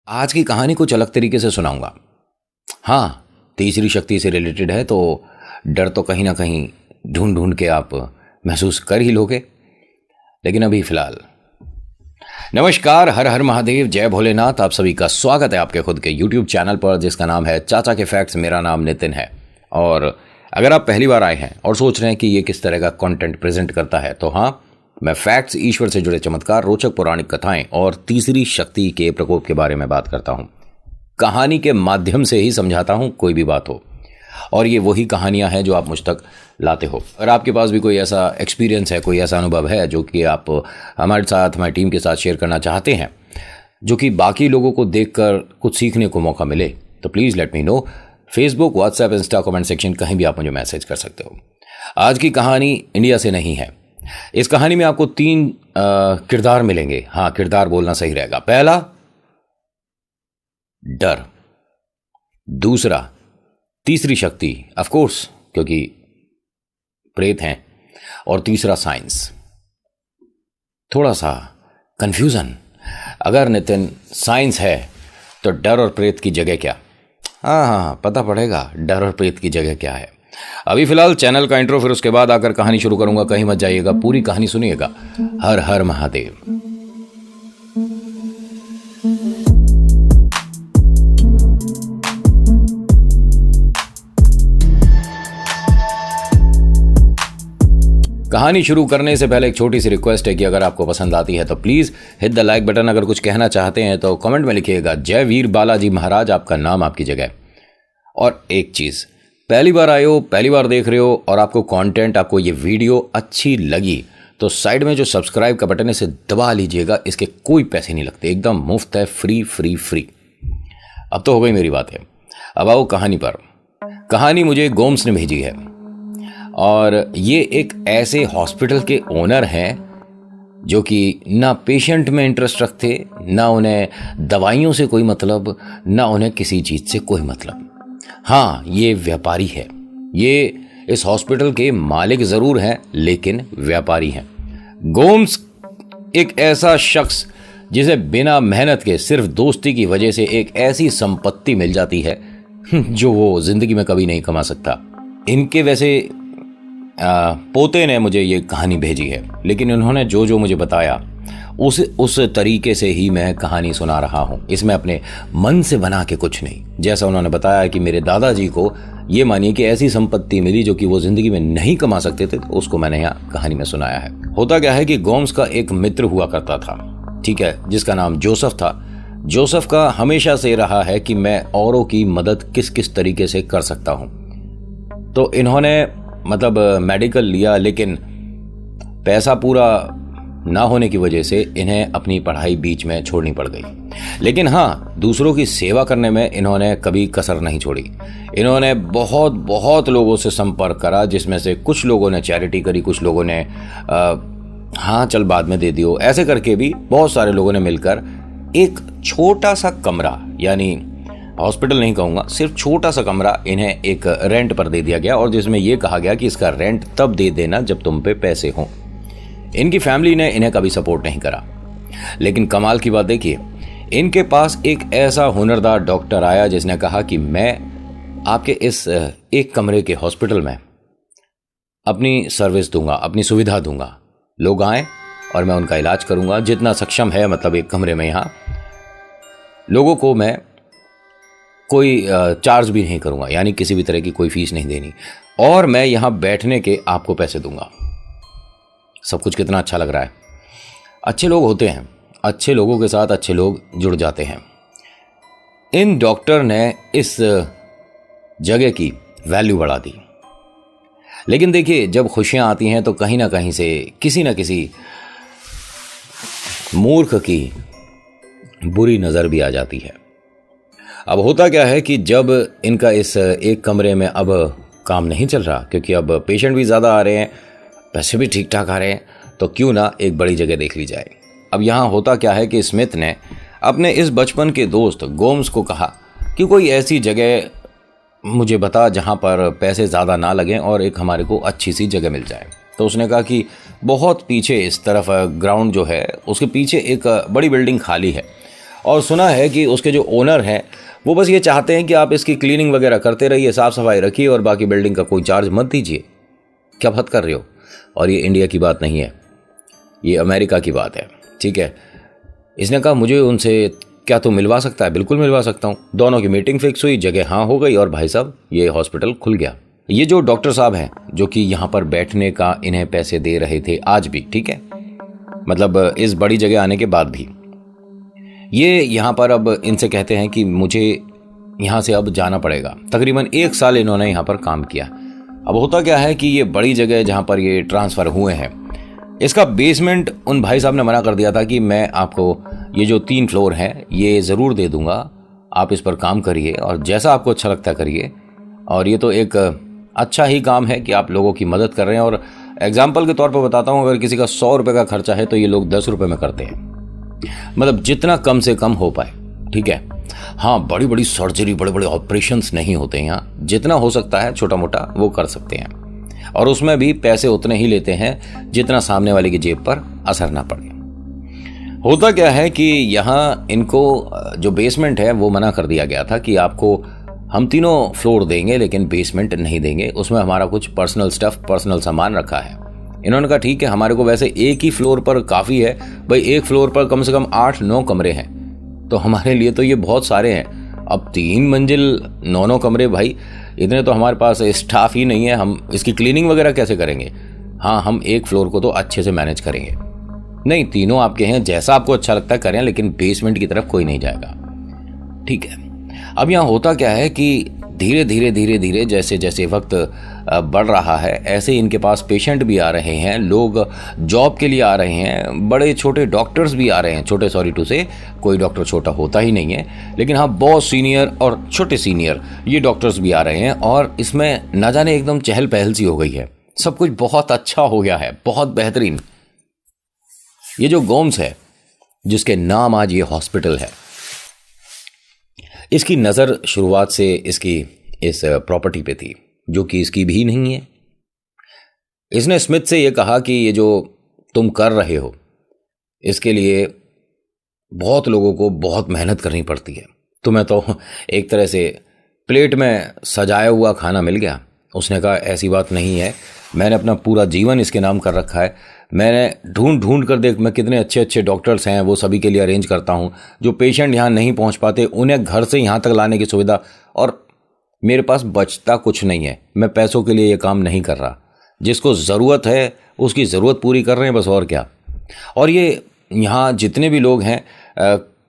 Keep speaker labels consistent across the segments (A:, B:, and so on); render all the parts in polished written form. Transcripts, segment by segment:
A: आज की कहानी कुछ अलग तरीके से सुनाऊंगा। हाँ, तीसरी शक्ति से रिलेटेड है तो डर तो कहीं ना कहीं ढूंढ ढूंढ के आप महसूस कर ही लोगे। लेकिन अभी फिलहाल नमस्कार, हर हर महादेव, जय भोलेनाथ। आप सभी का स्वागत है आपके खुद के YouTube चैनल पर जिसका नाम है चाचा के फैक्ट्स। मेरा नाम नितिन है और अगर आप पहली बार आए हैं और सोच रहे हैं कि ये किस तरह का कंटेंट प्रेजेंट करता है तो हाँ, मैं फैक्ट्स, ईश्वर से जुड़े चमत्कार, रोचक पौराणिक कथाएं और तीसरी शक्ति के प्रकोप के बारे में बात करता हूं। कहानी के माध्यम से ही समझाता हूं कोई भी बात हो, और ये वही कहानियां हैं जो आप मुझ तक लाते हो। अगर आपके पास भी कोई ऐसा एक्सपीरियंस है, कोई ऐसा अनुभव है जो कि आप हमारे साथ, हमारी टीम के साथ शेयर करना चाहते हैं, जो कि बाकी लोगों को देखकर कुछ सीखने को मौका मिले, तो please let me no. Facebook, WhatsApp, Insta, comment section, कहीं भी आप मुझे मैसेज कर सकते हो। आज की कहानी इंडिया से नहीं है। इस कहानी में आपको 3 किरदार मिलेंगे। हाँ, किरदार बोलना सही रहेगा। पहला, डर। दूसरा, तीसरी शक्ति, ऑफ कोर्स, क्योंकि प्रेत हैं। और तीसरा, साइंस। थोड़ा सा कंफ्यूजन। अगर नितिन साइंस है तो डर और प्रेत की जगह क्या? हाँ, पता पड़ेगा डर और प्रेत की जगह क्या है। अभी फिलहाल चैनल का इंट्रो, फिर उसके बाद आकर कहानी शुरू करूंगा। कहीं मत जाइएगा, पूरी कहानी सुनिएगा। हर हर महादेव। कहानी शुरू करने से पहले एक छोटी सी रिक्वेस्ट है कि अगर आपको पसंद आती है तो please hit the like button. अगर कुछ कहना चाहते हैं तो कमेंट में लिखिएगा। जय वीर बालाजी महाराज, आपका नाम आपकी जगह। और एक चीज, पहली बार आए हो, पहली बार देख रहे हो और आपको कंटेंट, आपको ये वीडियो अच्छी लगी तो साइड में जो सब्सक्राइब का बटन है इसे दबा लीजिएगा। इसके कोई पैसे नहीं लगते, एकदम मुफ्त है, फ्री फ्री फ्री। अब तो हो गई मेरी बात है। अब आओ कहानी पर। कहानी मुझे गोम्स ने भेजी है और ये एक ऐसे हॉस्पिटल के ओनर हैं जो कि ना पेशेंट में इंटरेस्ट रखते, ना उन्हें दवाइयों से कोई मतलब, ना उन्हें किसी चीज से कोई मतलब। हाँ, ये व्यापारी है। ये इस हॉस्पिटल के मालिक जरूर हैं लेकिन व्यापारी हैं। गोम्स एक ऐसा शख्स जिसे बिना मेहनत के, सिर्फ दोस्ती की वजह से एक ऐसी संपत्ति मिल जाती है जो वो जिंदगी में कभी नहीं कमा सकता। इनके वैसे पोते ने मुझे ये कहानी भेजी है, लेकिन उन्होंने जो जो मुझे बताया उस तरीके से ही मैं कहानी सुना रहा हूँ। इसमें अपने मन से बना के कुछ नहीं। जैसा उन्होंने बताया कि मेरे दादाजी को ये मानिए कि ऐसी संपत्ति मिली जो कि वो जिंदगी में नहीं कमा सकते थे, तो उसको मैंने यहाँ कहानी में सुनाया है। होता क्या है कि गोम्स का एक मित्र हुआ करता था, ठीक है, जिसका नाम जोसेफ था। जोसेफ का हमेशा से रहा है कि मैं औरों की मदद किस किस तरीके से कर सकता हूँ। तो इन्होंने मतलब मेडिकल लिया, लेकिन पैसा पूरा ना होने की वजह से इन्हें अपनी पढ़ाई बीच में छोड़नी पड़ गई। लेकिन हाँ, दूसरों की सेवा करने में इन्होंने कभी कसर नहीं छोड़ी। इन्होंने बहुत बहुत लोगों से संपर्क करा, जिसमें से कुछ लोगों ने चैरिटी करी, कुछ लोगों ने हाँ चल बाद में दे दियो, ऐसे करके भी बहुत सारे लोगों ने मिलकर एक छोटा सा कमरा, यानी हॉस्पिटल नहीं कहूँगा, सिर्फ छोटा सा कमरा इन्हें एक रेंट पर दे दिया गया, और जिसमें यह कहा गया कि इसका रेंट तब दे देना जब तुम पे पैसे हों। इनकी फैमिली ने इन्हें कभी सपोर्ट नहीं करा। लेकिन कमाल की बात देखिए, इनके पास एक ऐसा हुनरदार डॉक्टर आया जिसने कहा कि मैं आपके इस एक कमरे के हॉस्पिटल में अपनी सर्विस दूंगा, अपनी सुविधा दूंगा। लोग आए और मैं उनका इलाज करूंगा जितना सक्षम है। मतलब एक कमरे में यहाँ लोगों को मैं कोई चार्ज भी नहीं करूंगा, यानी किसी भी तरह की कोई फीस नहीं देनी, और मैं यहाँ बैठने के आपको पैसे दूंगा। सब कुछ कितना अच्छा लग रहा है। अच्छे लोग होते हैं, अच्छे लोगों के साथ अच्छे लोग जुड़ जाते हैं। इन डॉक्टर ने इस जगह की वैल्यू बढ़ा दी। लेकिन देखिए, जब खुशियां आती हैं तो कहीं ना कहीं से किसी ना किसी मूर्ख की बुरी नज़र भी आ जाती है। अब होता क्या है कि जब इनका इस एक कमरे में अब काम नहीं चल रहा, क्योंकि अब पेशेंट भी ज़्यादा आ रहे हैं, पैसे भी ठीक ठाक आ रहे हैं, तो क्यों ना एक बड़ी जगह देख ली जाए। अब यहाँ होता क्या है कि स्मिथ ने अपने इस बचपन के दोस्त गोम्स को कहा कि कोई ऐसी जगह मुझे बता जहाँ पर पैसे ज़्यादा ना लगें और एक हमारे को अच्छी सी जगह मिल जाए। तो उसने कहा कि बहुत पीछे इस तरफ ग्राउंड जो है उसके पीछे एक बड़ी बिल्डिंग खाली है और सुना है कि उसके जो ओनर हैं वो बस ये चाहते हैं कि आप इसकी क्लीनिंग वगैरह करते रहिए, साफ़ सफाई रखिए और बाकी बिल्डिंग का कोई चार्ज मत दीजिए। क्या बात कर रहे हो? और ये इंडिया की बात नहीं है, ये अमेरिका की बात है, ठीक है। इसने कहा मुझे उनसे क्या तू मिलवा सकता है? बिल्कुल मिलवा सकता हूँ। दोनों की मीटिंग फिक्स हुई, जगह हाँ हो गई और भाई साहब ये हॉस्पिटल खुल गया। ये जो डॉक्टर साहब हैं जो कि यहाँ पर बैठने का इन्हें पैसे दे रहे थे आज भी, ठीक है, मतलब इस बड़ी जगह आने के बाद भी, ये यहाँ पर अब इनसे कहते हैं कि मुझे यहाँ से अब जाना पड़ेगा। तकरीबन 1 साल इन्होंने यहाँ पर काम किया। अब होता क्या है कि ये बड़ी जगह जहाँ पर ये ट्रांसफ़र हुए हैं, इसका बेसमेंट उन भाई साहब ने मना कर दिया था कि मैं आपको ये जो 3 फ्लोर हैं ये ज़रूर दे दूंगा, आप इस पर काम करिए और जैसा आपको अच्छा लगता करिए। और ये तो एक अच्छा ही काम है कि आप लोगों की मदद कर रहे हैं। और एग्जाम्पल के तौर पर बताता हूँ, अगर किसी का 100 रुपये का खर्चा है तो ये लोग 10 रुपये में करते हैं, मतलब जितना कम से कम हो पाए, ठीक है। हाँ, बड़ी बड़ी सर्जरी, बड़े बड़े ऑपरेशंस नहीं होते हैं यहाँ, जितना हो सकता है छोटा मोटा वो कर सकते हैं और उसमें भी पैसे उतने ही लेते हैं जितना सामने वाले की जेब पर असर ना पड़े। होता क्या है कि यहाँ इनको जो बेसमेंट है वो मना कर दिया गया था कि आपको हम 3 फ्लोर देंगे लेकिन बेसमेंट नहीं देंगे, उसमें हमारा कुछ पर्सनल स्टफ, पर्सनल सामान रखा है। इन्होंने कहा ठीक है, हमारे को वैसे एक ही फ्लोर पर काफ़ी है भाई, एक फ्लोर पर कम से कम 8-9 कमरे हैं, तो हमारे लिए तो ये बहुत सारे हैं। अब 3 मंजिल 9 कमरे, भाई इतने तो हमारे पास स्टाफ ही नहीं है, हम इसकी क्लीनिंग वगैरह कैसे करेंगे? हाँ, हम एक फ्लोर को तो अच्छे से मैनेज करेंगे। नहीं, तीनों आपके हैं, जैसा आपको अच्छा लगता है करें, लेकिन बेसमेंट की तरफ कोई नहीं जाएगा, ठीक है। अब यहाँ होता क्या है कि धीरे धीरे जैसे जैसे वक्त बढ़ रहा है, ऐसे इनके पास पेशेंट भी आ रहे हैं, लोग जॉब के लिए आ रहे हैं, बड़े छोटे डॉक्टर्स भी आ रहे हैं। छोटे, सॉरी टू से, कोई डॉक्टर छोटा होता ही नहीं है, लेकिन हाँ बहुत सीनियर और छोटे सीनियर ये डॉक्टर्स भी आ रहे हैं और इसमें न जाने एकदम चहल पहल सी हो गई है, सब कुछ बहुत अच्छा हो गया है, बहुत बेहतरीन। ये जो गोम्स है, जिसके नाम आज ये हॉस्पिटल है, इसकी नज़र शुरुआत से इसकी इस प्रॉपर्टी पे थी जो कि इसकी भी नहीं है। इसने स्मिथ से ये कहा कि ये जो तुम कर रहे हो इसके लिए बहुत लोगों को बहुत मेहनत करनी पड़ती है, तुम्हें तो एक तरह से प्लेट में सजाया हुआ खाना मिल गया। उसने कहा ऐसी बात नहीं है, मैंने अपना पूरा जीवन इसके नाम कर रखा है, मैंने ढूंढ कर देख मैं कितने अच्छे अच्छे डॉक्टर्स हैं वो सभी के लिए अरेंज करता हूँ, जो पेशेंट यहाँ नहीं पहुँच पाते उन्हें घर से यहाँ तक लाने की सुविधा, और मेरे पास बचता कुछ नहीं है, मैं पैसों के लिए ये काम नहीं कर रहा, जिसको ज़रूरत है उसकी ज़रूरत पूरी कर रहे हैं बस, और क्या। और ये यहाँ जितने भी लोग हैं,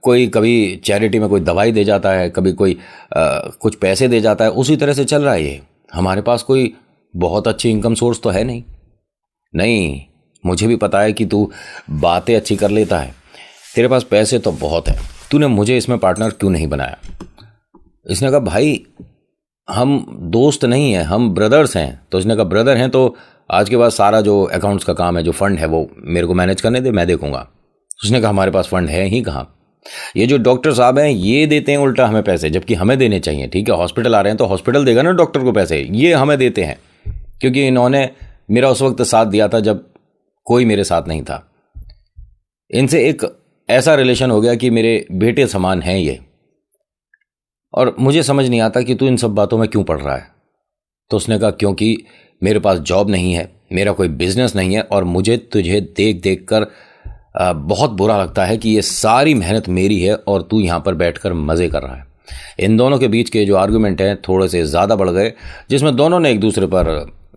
A: कोई कभी चैरिटी में कोई दवाई दे जाता है, कभी कोई कुछ पैसे दे जाता है, उसी तरह से चल रहा है ये। हमारे पास कोई बहुत अच्छी इनकम सोर्स तो है नहीं, मुझे भी पता है कि तू बातें अच्छी कर लेता है, तेरे पास पैसे तो बहुत है, तूने मुझे इसमें पार्टनर क्यों नहीं बनाया? इसने कहा भाई हम दोस्त नहीं हैं, हम ब्रदर्स हैं। तो इसने कहा ब्रदर हैं तो आज के बाद सारा जो अकाउंट्स का काम है, जो फंड है, वो मेरे को मैनेज करने दे, मैं देखूंगा। उसने कहा हमारे पास फंड है ही कहाँ, ये जो डॉक्टर साहब हैं ये देते हैं उल्टा हमें पैसे, जबकि हमें देने चाहिए, ठीक है। हॉस्पिटल आ रहे हैं तो हॉस्पिटल देगा ना डॉक्टर को पैसे, ये हमें देते हैं, क्योंकि इन्होंने मेरा उस वक्त साथ दिया था जब कोई मेरे साथ नहीं था। इनसे एक ऐसा रिलेशन हो गया कि मेरे बेटे समान हैं ये, और मुझे समझ नहीं आता कि तू इन सब बातों में क्यों पड़ रहा है। तो उसने कहा क्योंकि मेरे पास जॉब नहीं है, मेरा कोई बिजनेस नहीं है, और मुझे तुझे देख कर बहुत बुरा लगता है कि ये सारी मेहनत मेरी है और तू यहाँ पर बैठकर मज़े कर रहा है। इन दोनों के बीच के जो आर्गुमेंट हैं थोड़े से ज़्यादा बढ़ गए, जिसमें दोनों ने एक दूसरे पर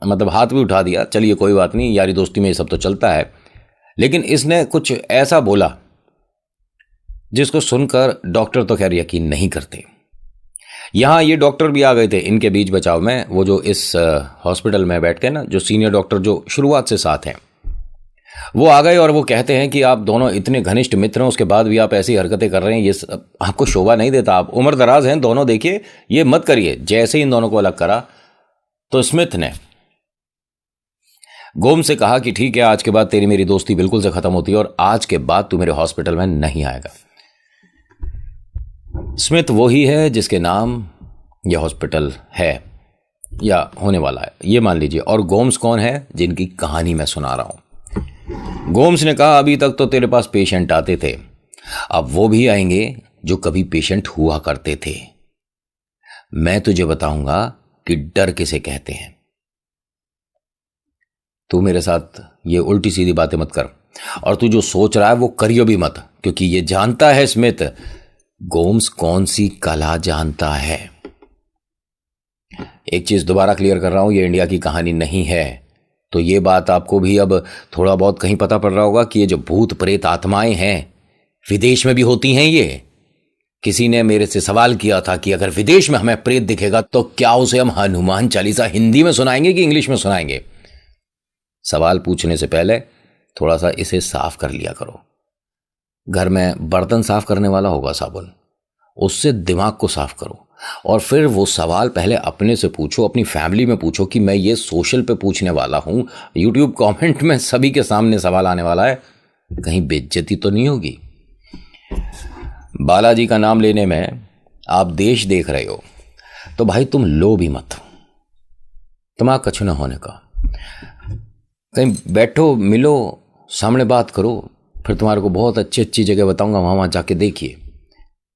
A: मतलब हाथ भी उठा दिया। चलिए कोई बात नहीं, यारी दोस्ती में ये सब तो चलता है, लेकिन इसने कुछ ऐसा बोला जिसको सुनकर डॉक्टर तो खैर यकीन नहीं करते। यहाँ ये डॉक्टर भी आ गए थे इनके बीच बचाव में, वो जो इस हॉस्पिटल में बैठ के ना, जो सीनियर डॉक्टर जो शुरुआत से साथ हैं, वो आ गए और वो कहते हैं कि आप दोनों इतने घनिष्ठ मित्र हैं, उसके बाद भी आप ऐसी हरकतें कर रहे हैं, ये आपको शोभा नहीं देता, आप उम्र दराज हैं दोनों, देखिए ये मत करिए। जैसे ही इन दोनों को अलग करा तो स्मिथ ने गोम से कहा कि ठीक है, आज के बाद तेरी मेरी दोस्ती बिल्कुल से खत्म होती है और आज के बाद तू मेरे हॉस्पिटल में नहीं आएगा। स्मिथ वही है जिसके नाम यह हॉस्पिटल है या होने वाला है, ये मान लीजिए। और गोम्स कौन है? जिनकी कहानी मैं सुना रहा हूं। गोम्स ने कहा अभी तक तो तेरे पास पेशेंट आते थे, अब वो भी आएंगे जो कभी पेशेंट हुआ करते थे। मैं तुझे बताऊंगा कि डर किसे कहते हैं। तू मेरे साथ ये उल्टी सीधी बातें मत कर, और तू जो सोच रहा है वो करियो भी मत, क्योंकि ये जानता है स्मिथ, गोम्स कौन सी कला जानता है। एक चीज दोबारा क्लियर कर रहा हूं, ये इंडिया की कहानी नहीं है। तो ये बात आपको भी अब थोड़ा बहुत कहीं पता पड़ रहा होगा कि ये जो भूत प्रेत आत्माएं हैं विदेश में भी होती हैं। ये किसी ने मेरे से सवाल किया था कि अगर विदेश में हमें प्रेत दिखेगा तो क्या उसे हम हनुमान चालीसा हिंदी में सुनाएंगे कि इंग्लिश में सुनाएंगे। सवाल पूछने से पहले थोड़ा सा इसे साफ कर लिया करो। घर में बर्तन साफ करने वाला होगा साबुन, उससे दिमाग को साफ करो, और फिर वो सवाल पहले अपने से पूछो, अपनी फैमिली में पूछो कि मैं ये सोशल पे पूछने वाला हूं, यूट्यूब कमेंट में सभी के सामने सवाल आने वाला है, कहीं बेइज्जती तो नहीं होगी। बालाजी का नाम लेने में आप देश देख रहे हो तो भाई तुम लो भी मत, दिमाग कछु ना होने का। कहीं बैठो, मिलो, सामने बात करो, फिर तुम्हारे को बहुत अच्छी अच्छी जगह बताऊंगा, वहां जाके देखिए।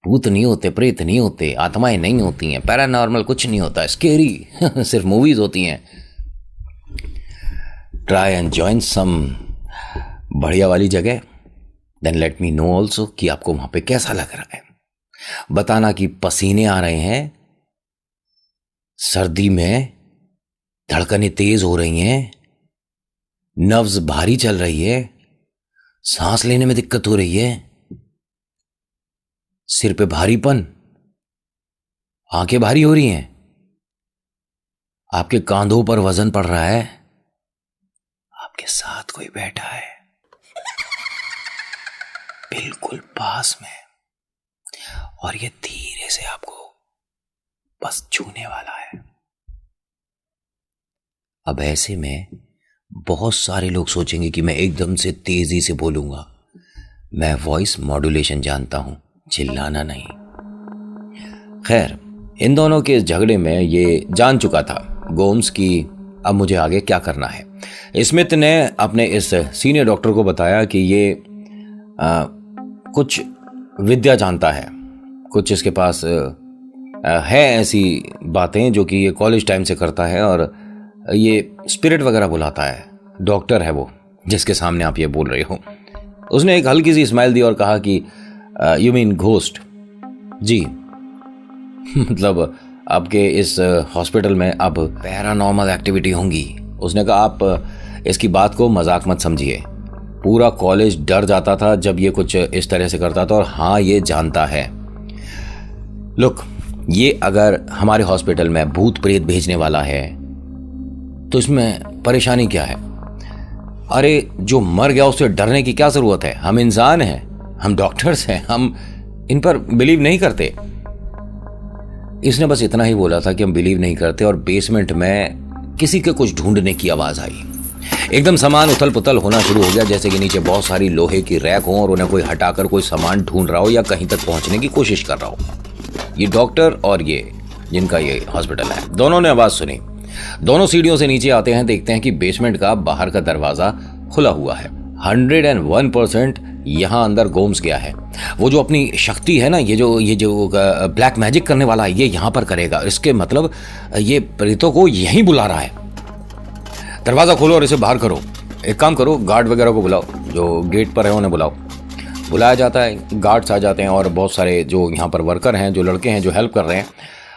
A: भूत नहीं होते, प्रेत नहीं होते, आत्माएं नहीं होती हैं, पैरानॉर्मल कुछ नहीं होता, स्केरी सिर्फ मूवीज होती हैं। ट्राई एंड जॉइन सम बढ़िया वाली जगह, then let me know also कि आपको वहां पे कैसा लग रहा है। बताना कि पसीने आ रहे हैं, सर्दी में धड़कनें तेज हो रही हैं, नब्ज भारी चल रही है, सांस लेने में दिक्कत हो रही है, सिर पे भारीपन, आंखें भारी हो रही हैं, आपके कांधों पर वजन पड़ रहा है, आपके साथ कोई बैठा है बिल्कुल पास में, और ये धीरे से आपको बस छूने वाला है। अब ऐसे में बहुत सारे लोग सोचेंगे कि मैं एकदम से तेजी से बोलूंगा। मैं वॉइस मॉड्यूलेशन जानता हूं, चिल्लाना नहीं। खैर, इन दोनों के झगड़े में ये जान चुका था गोम्स की अब मुझे आगे क्या करना है। स्मिथ ने अपने इस सीनियर डॉक्टर को बताया कि ये कुछ विद्या जानता है, कुछ इसके पास है ऐसी बातें जो कि ये कॉलेज टाइम से करता है, और ये स्पिरिट वगैरह बुलाता है। डॉक्टर है वो जिसके सामने आप ये बोल रहे हो। उसने एक हल्की सी स्माइल दी और कहा कि यू मीन घोस्ट? जी मतलब आपके इस हॉस्पिटल में अब पैरानॉर्मल एक्टिविटी होंगी। उसने कहा आप इसकी बात को मजाक मत समझिए, पूरा कॉलेज डर जाता था जब ये कुछ इस तरह से करता था, और हाँ ये जानता है। लुक, ये अगर हमारे हॉस्पिटल में भूत प्रेत भेजने वाला है तो इसमें परेशानी क्या है? अरे जो मर गया उससे डरने की क्या जरूरत है? हम इंसान हैं, हम डॉक्टर्स हैं, हम इन पर बिलीव नहीं करते। इसने बस इतना ही बोला था कि हम बिलीव नहीं करते, और बेसमेंट में किसी के कुछ ढूंढने की आवाज आई। एकदम सामान उथल पुथल होना शुरू हो गया, जैसे कि नीचे बहुत सारी लोहे की रैक हो और उन्हें कोई हटाकर कोई सामान ढूंढ रहा हो या कहीं तक पहुंचने की कोशिश कर रहा हो। ये डॉक्टर और ये जिनका ये हॉस्पिटल है, दोनों ने आवाज सुनी। दोनों सीढ़ियों से नीचे आते हैं, देखते हैं कि बेसमेंट का बाहर का दरवाजा खुला हुआ है। 101% यहां अंदर गोम्स गया है। वो जो अपनी शक्ति है ना, ये जो ब्लैक मैजिक करने वाला है, ये यहां पर करेगा। इसके मतलब ये प्रेतों को यहीं बुला रहा है। दरवाजा खोलो और इसे बाहर करो। एक काम करो, गार्ड वगैरह को बुलाओ, जो गेट पर है उन्हें बुलाओ। बुलाया जाता है, गार्ड्स आ जाते हैं, और बहुत सारे जो यहाँ पर वर्कर हैं, जो लड़के हैं जो हेल्प कर रहे हैं,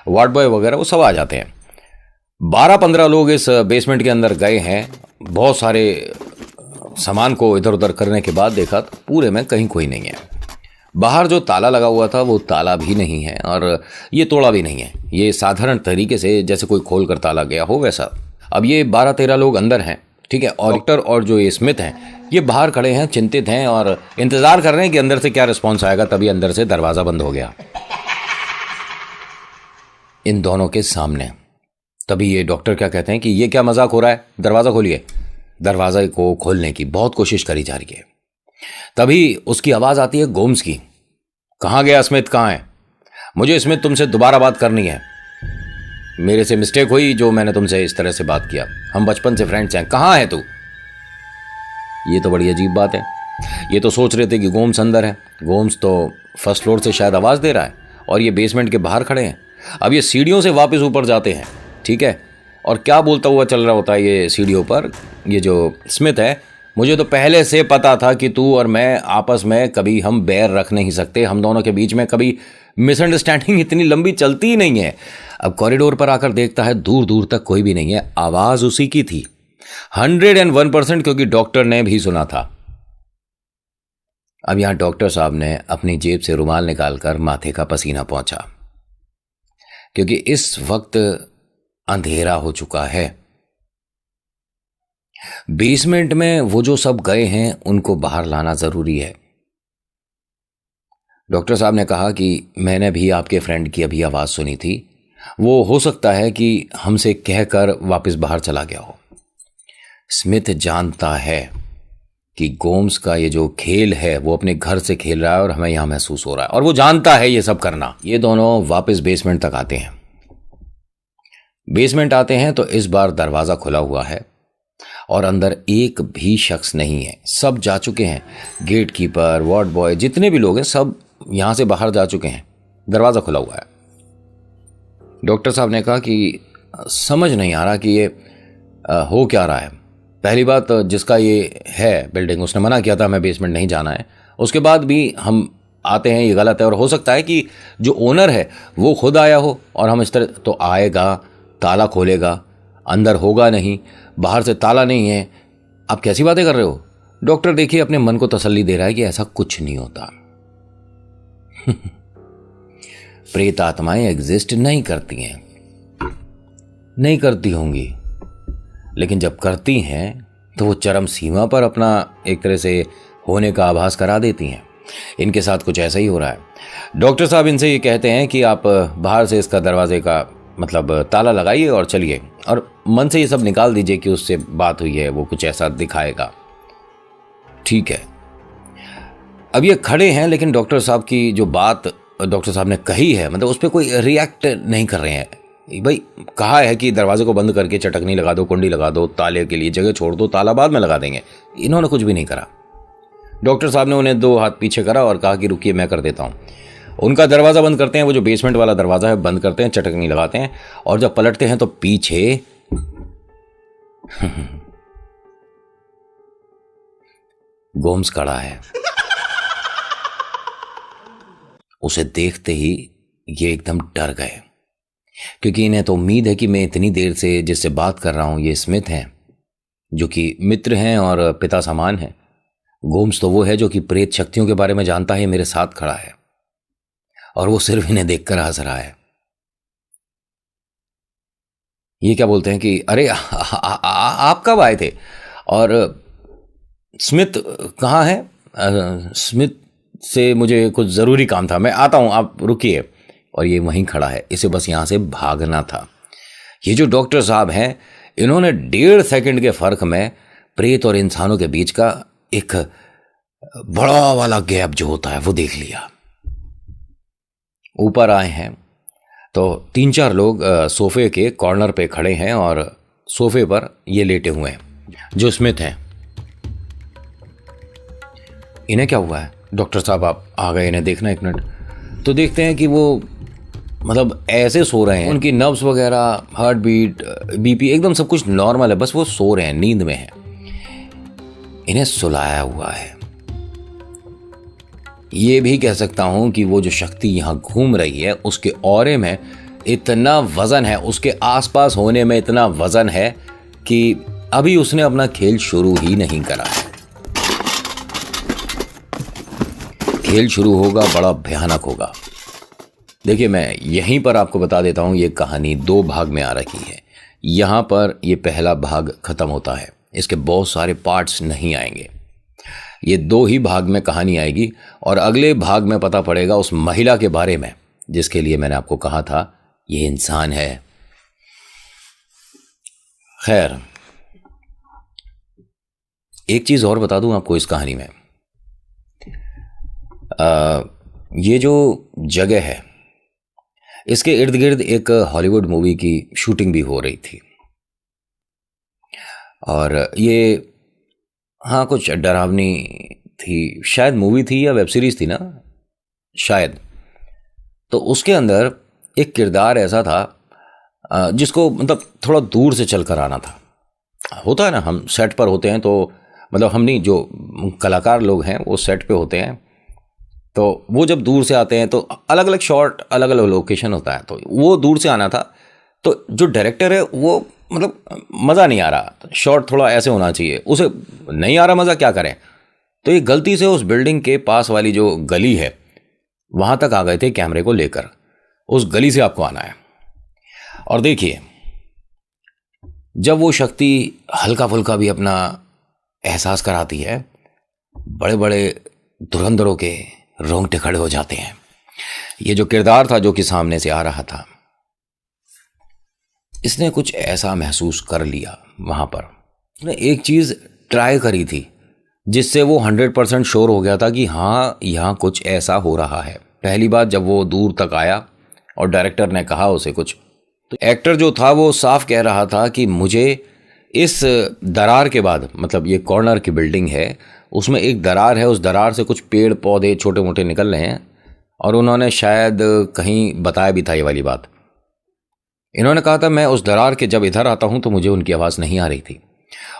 A: वार्ड बॉय वगैरह, वो सब आ जाते हैं। 12-15 लोग इस बेसमेंट के अंदर गए हैं। बहुत सारे सामान को इधर उधर करने के बाद देखा तो पूरे में कहीं कोई नहीं है। बाहर जो ताला लगा हुआ था वो ताला भी नहीं है, और ये तोड़ा भी नहीं है। ये साधारण तरीके से जैसे कोई खोल कर ताला गया हो वैसा। अब ये 12-13 लोग अंदर हैं, ठीक है, और डॉक्टर और जो ये स्मिथ हैं ये बाहर खड़े हैं, चिंतित हैं और इंतजार कर रहे हैं कि अंदर से क्या रिस्पॉन्स आएगा। तभी अंदर से दरवाजा बंद हो गया इन दोनों के सामने। तभी ये डॉक्टर क्या कहते हैं कि ये क्या मजाक हो रहा है, दरवाजा खोलिए। दरवाजे को खोलने की बहुत कोशिश करी जा रही है। तभी उसकी आवाज आती है गोम्स की। कहां गया स्मिथ, कहां है? मुझे स्मिथ तुमसे दोबारा बात करनी है। मेरे से मिस्टेक हुई जो मैंने तुमसे इस तरह से बात किया। हम बचपन से फ्रेंड्स हैं। कहां है तू? ये तो बड़ी अजीब बात है। ये तो सोच रहे थे कि गोम्स अंदर है, गोम्स तो फर्स्ट फ्लोर से शायद आवाज़ दे रहा है और ये बेसमेंट के बाहर खड़े हैं। अब ये सीढ़ियों से वापस ऊपर जाते हैं, ठीक है, और क्या बोलता हुआ चल रहा होता है ये सीढ़ियों पर, ये जो स्मिथ है, मुझे तो पहले से पता था कि तू और मैं आपस में कभी हम बैर रख नहीं सकते, हम दोनों के बीच में कभी मिसअंडरस्टैंडिंग इतनी लंबी चलती ही नहीं है। अब कॉरिडोर पर आकर देखता है दूर दूर तक कोई भी नहीं है, आवाज़ उसी की थी 101%, क्योंकि डॉक्टर ने भी सुना था। अब यहां डॉक्टर साहब ने अपनी जेब से रुमाल निकालकर माथे का पसीना पोंछा, क्योंकि इस वक्त अंधेरा हो चुका है। बेसमेंट में वो जो सब गए हैं उनको बाहर लाना जरूरी है। डॉक्टर साहब ने कहा कि मैंने भी आपके फ्रेंड की अभी आवाज सुनी थी, वो हो सकता है कि हमसे कहकर वापस बाहर चला गया हो। स्मिथ जानता है कि गोम्स का ये जो खेल है वो अपने घर से खेल रहा है और हमें यहां महसूस हो रहा है, और वो जानता है ये सब करना। ये दोनों वापस बेसमेंट तक आते हैं। बेसमेंट आते हैं तो इस बार दरवाजा खुला हुआ है और अंदर एक भी शख्स नहीं है, सब जा चुके हैं। गेट कीपर, वार्ड बॉय, जितने भी लोग हैं सब यहां से बाहर जा चुके हैं, दरवाजा खुला हुआ है। डॉक्टर साहब ने कहा कि समझ नहीं आ रहा कि ये हो क्या रहा है। पहली बात, जिसका ये है बिल्डिंग, उसने मना किया था हमें बेसमेंट नहीं जाना है, उसके बाद भी हम आते हैं, ये गलत है। और हो सकता है कि जो ओनर है वो खुद आया हो और हम इस तरह तो आएगा, ताला खोलेगा, अंदर होगा नहीं, बाहर से ताला नहीं है। आप कैसी बातें कर रहे हो? डॉक्टर देखिए अपने मन को तसल्ली दे रहा है कि ऐसा कुछ नहीं होता। प्रेत आत्माएं एग्जिस्ट नहीं करती हैं, नहीं करती होंगी, लेकिन जब करती हैं तो वो चरम सीमा पर अपना एक तरह से होने का आभास करा देती हैं। इनके साथ कुछ ऐसा ही हो रहा है। डॉक्टर साहब इनसे ये कहते हैं कि आप बाहर से इसका दरवाजे का मतलब ताला लगाइए और चलिए, और मन से ये सब निकाल दीजिए कि उससे बात हुई है, वो कुछ ऐसा दिखाएगा। ठीक है, अब ये खड़े हैं, लेकिन डॉक्टर साहब की जो बात डॉक्टर साहब ने कही है, मतलब उस पर कोई रिएक्ट नहीं कर रहे हैं। भाई कहा है कि दरवाजे को बंद करके चटकनी लगा दो, कुंडी लगा दो, ताले के लिए जगह छोड़ दो, ताला बाद में लगा देंगे। इन्होंने कुछ भी नहीं करा। डॉक्टर साहब ने उन्हें 2 हाथ पीछे करा और कहा कि रुकिए मैं कर देता हूँ। उनका दरवाज़ा बंद करते हैं, वो जो बेसमेंट वाला दरवाज़ा है बंद करते हैं, चटकनी लगाते हैं, और जब पलटते हैं तो पीछे गोम्स खड़ा है। उसे देखते ही ये एकदम डर गए, क्योंकि इन्हें तो उम्मीद है कि मैं इतनी देर से जिससे बात कर रहा हूं ये स्मिथ हैं, जो कि मित्र हैं और पिता समान हैं। गोम्स तो वो है जो कि प्रेत शक्तियों के बारे में जानता है, मेरे साथ खड़ा है और वो सिर्फ इन्हें देखकर हंस रहा है। ये क्या बोलते हैं कि अरे आप कब आए थे, और स्मिथ कहाँ है? स्मिथ से मुझे कुछ ज़रूरी काम था, मैं आता हूँ, आप रुकिए। और ये वहीं खड़ा है, इसे बस यहाँ से भागना था। ये जो डॉक्टर साहब हैं, इन्होंने 1.5 सेकंड के फर्क में प्रेत और इंसानों के बीच का एक बड़ा वाला गैप जो होता है वो देख लिया। ऊपर आए हैं तो 3-4 लोग सोफे के कॉर्नर पे खड़े हैं और सोफे पर ये लेटे हुए हैं जो स्मिथ हैं। इन्हें क्या हुआ है? डॉक्टर साहब आप आ गए, इन्हें देखना 1 मिनट। तो देखते हैं कि वो मतलब ऐसे सो रहे हैं, उनकी नर्व्स वगैरह, हार्ट बीट, बीपी एकदम सब कुछ नॉर्मल है, बस वो सो रहे हैं, नींद में है। इन्हें सुलाया हुआ है। ये भी कह सकता हूं कि वो जो शक्ति यहां घूम रही है उसके ऑरे में इतना वजन है, उसके आसपास होने में इतना वजन है कि अभी उसने अपना खेल शुरू ही नहीं करा है। खेल शुरू होगा, बड़ा भयानक होगा। देखिए मैं यहीं पर आपको बता देता हूं, ये कहानी 2 भाग में आ रही है। यहां पर ये पहला भाग खत्म होता है, इसके बहुत सारे पार्ट्स नहीं आएंगे। ये 2 ही भाग में कहानी आएगी और अगले भाग में पता पड़ेगा उस महिला के बारे में जिसके लिए मैंने आपको कहा था ये इंसान है। खैर, एक चीज और बता दूं आपको इस कहानी में, ये जो जगह है इसके इर्द गिर्द एक हॉलीवुड मूवी की शूटिंग भी हो रही थी और ये हाँ कुछ डरावनी थी, शायद मूवी थी या वेब सीरीज थी ना शायद, तो उसके अंदर एक किरदार ऐसा था जिसको मतलब थोड़ा दूर से चल कर आना था। होता है ना, हम सेट पर होते हैं तो मतलब हम नहीं, जो कलाकार लोग हैं वो सेट पे होते हैं, तो वो जब दूर से आते हैं तो अलग अलग शॉट, अलग अलग लोकेशन होता है, तो वो दूर से आना था। तो जो डायरेक्टर है वो मतलब मज़ा नहीं आ रहा, शॉट थोड़ा ऐसे होना चाहिए, उसे नहीं आ रहा मज़ा, क्या करें। तो ये गलती से उस बिल्डिंग के पास वाली जो गली है वहाँ तक आ गए थे कैमरे को लेकर। उस गली से आपको आना है। और देखिए, जब वो शक्ति हल्का फुल्का भी अपना एहसास कराती है, बड़े बड़े धुरंधरों के रोंगटे खड़े हो जाते हैं। ये जो किरदार था जो कि सामने से आ रहा था, इसने कुछ ऐसा महसूस कर लिया वहां पर, उसने एक चीज ट्राई करी थी जिससे वो 100% श्योर हो गया था कि हाँ यहाँ कुछ ऐसा हो रहा है। पहली बात जब वो दूर तक आया और डायरेक्टर ने कहा उसे कुछ, तो एक्टर जो था वो साफ कह रहा था कि मुझे इस दरार के बाद, मतलब ये कॉर्नर की बिल्डिंग है, उसमें एक दरार है, उस दरार से कुछ पेड़ पौधे छोटे मोटे निकल रहे हैं, और उन्होंने शायद कहीं बताया भी था ये वाली बात। इन्होंने कहा था मैं उस दरार के जब इधर आता हूं तो मुझे उनकी आवाज़ नहीं आ रही थी,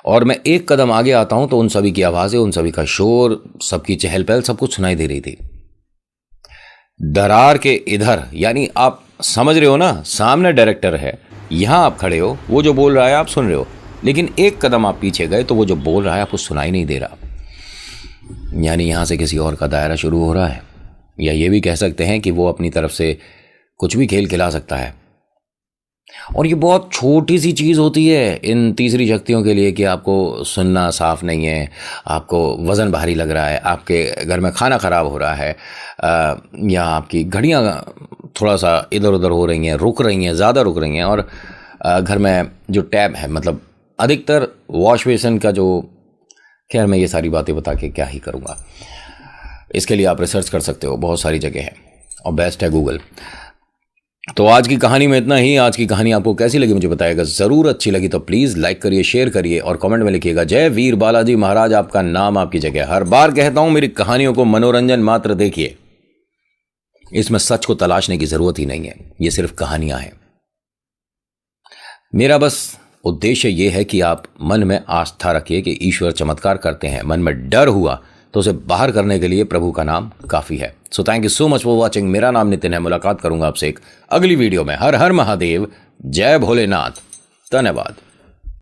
A: और मैं एक कदम आगे आता हूं तो उन सभी की आवाज़ें, उन सभी का शोर, सबकी चहल पहल, सब कुछ सुनाई दे रही थी। दरार के इधर, यानी आप समझ रहे हो ना, सामने डायरेक्टर है, यहां आप खड़े हो, वो जो बोल रहा है आप सुन रहे हो, लेकिन एक कदम आप पीछे गए तो वो जो बोल रहा है आपको सुनाई नहीं दे रहा। यानी यहां से किसी और का दायरा शुरू हो रहा है, या ये भी कह सकते हैं कि वो अपनी तरफ से कुछ भी खेल खिला सकता है। और ये बहुत छोटी सी चीज़ होती है इन तीसरी शक्तियों के लिए कि आपको सुनना साफ नहीं है, आपको वज़न भारी लग रहा है, आपके घर में खाना ख़राब हो रहा है, या आपकी घड़ियाँ थोड़ा सा इधर उधर हो रही हैं, रुक रही हैं, ज़्यादा रुक रही हैं, और घर में जो टैब है, मतलब अधिकतर वॉश बेसिन का जो, खैर मैं ये सारी बातें बता के क्या ही करूँगा, इसके लिए आप रिसर्च कर सकते हो, बहुत सारी जगह है, और बेस्ट है गूगल। तो आज की कहानी में इतना ही। आज की कहानी आपको कैसी लगी मुझे बताइएगा ज़रूर। अच्छी लगी तो प्लीज़ लाइक करिए, शेयर करिए और कमेंट में लिखिएगा जय वीर बालाजी महाराज, आपका नाम आपकी जगह। हर बार कहता हूं मेरी कहानियों को मनोरंजन मात्र देखिए, इसमें सच को तलाशने की ज़रूरत ही नहीं है, ये सिर्फ कहानियां हैं। मेरा बस उद्देश्य ये है कि आप मन में आस्था रखिए कि ईश्वर चमत्कार करते हैं। मन में डर हुआ तो उसे बाहर करने के लिए प्रभु का नाम काफ़ी है। So thank you so much for watching. मेरा नाम नितिन है। मुलाकात करूंगा आपसे एक अगली वीडियो में। हर हर महादेव, जय भोलेनाथ, धन्यवाद।